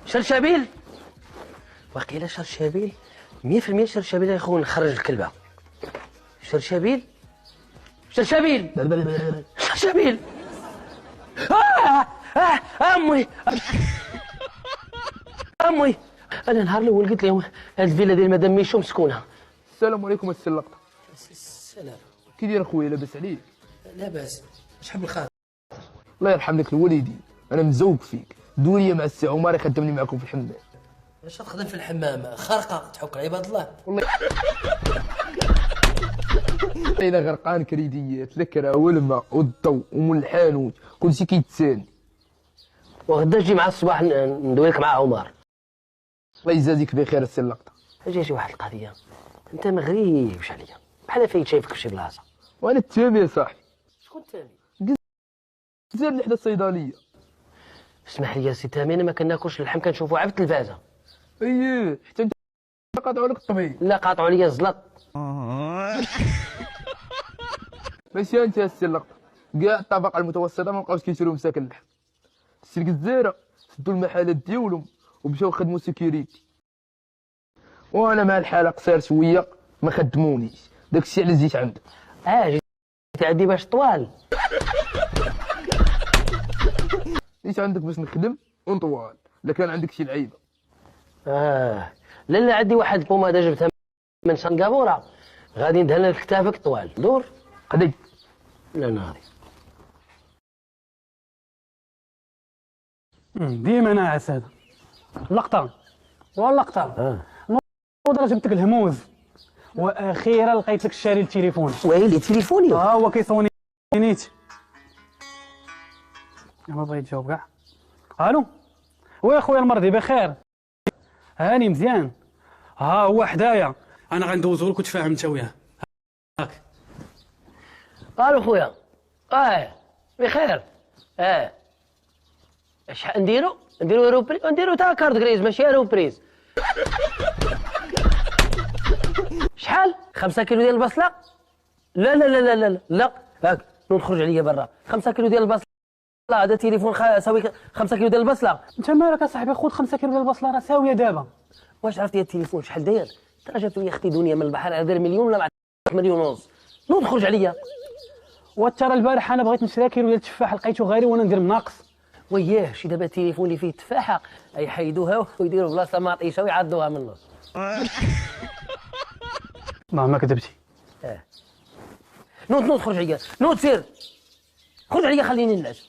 شرشابيل وقيله شرشابيل 100% شرشابيل يا اخو نخرج الكلبه. شرشابيل شرشابيل شرشابيل امي امي. انا نهار الاول قلت لهم هاد الفيلا ديال مدام ميشو مسكونه. السلام عليكم السي اللقطه. السلام. كي داير اخويا لاباس عليك؟ لاباس. شحال بالخير. الله يرحم لك الوالدين، انا مزوق فيك. دوريه مع السي عمر يخدمني معكم في الحمام. واش تخدم في الحمام؟ خرقه تحك عباد الله. والله الا غرقان كريديات الكرا والماء والضوء ومول الحانوت كلشي كيتساني. وغدا تجي مع الصباح ندوي لك مع عمر. الله يجازيك بخير السي اللقطه. اجي شي واحد القضيه، انت ما غريبش عليا بحال فايت شايفك في شي بلاصه. وانا التامي يا صاحبي. شكون تامي؟ زاد لحدا الصيدليه. اسمح لي يا سي تامي، انا ما كناكلش اللحم كنشوفو عا في التلفازه. اييه حتى انت قاطعوا لك الطبيب. لا قاطعوا لي الزلط. ماشي انت السي اللقطه، كاع الطبقه المتوسطه ما بقاوش كيشريو مساكن اللحم. السلك الزيره سدوا المحلات ديالهم ومشاو خدموا سيكوريتي، وانا مع الحاله قصير شويه ما خدمونيش. داكشي علاش جيت عندك. جيت عندي باش طوال. جيت عندك باش نخدم ونطوال، الا كان عندك شي لعيبه. لا عندي واحد البوماده جبتها من سنغافوره، غادي ندهن لك كتافك طوال. دور قضي. لا ناضي. ديما ناعس هذا. اللقطه واللقطه. نوض جبتك الهموز واخيرا لقيت لك الشاري التليفون. ويلي تليفوني. هو كيصوني نيت. ما بغيت تجاوب كاع. الو ويا خويا المرضي بخير؟ هاني مزيان. ها هو حدايا، انا غندوزو لك وتفاهم انت وياه. هاك. الو خويا. بخير. شحال نديرو روبريز؟ نديرو تا كارد غريز ماشي روبريز. شحال؟ 5 كيلو ديال البصله؟ لا لا لا لا لا لا. هاك نخرج عليا برا. 5 كيلو ديال البصله هذا تليفون ساوي 5 كيلو ديال البصله. انت مالك اصاحبي؟ خذ 5 كيلو ديال البصله راه ساويه دابا. واش عرفتي التليفون شحال داير؟ ترى جاتو يا اختي دنيا من البحر، هذا مليون ولا 1.5 مليون. نوض خرج عليا. وترى البارح انا بغيت نشري كيلو ديال التفاح لقيته غالي وانا ندير مناقص. وياه شي دابا التليفون اللي فيه تفاحه يحيدوها ويديروا بلاصه ماطيشه ويعضوها من النص. ما كذبتي. نوض خرج عليا. نوض سير خرج عليا خليني نعس.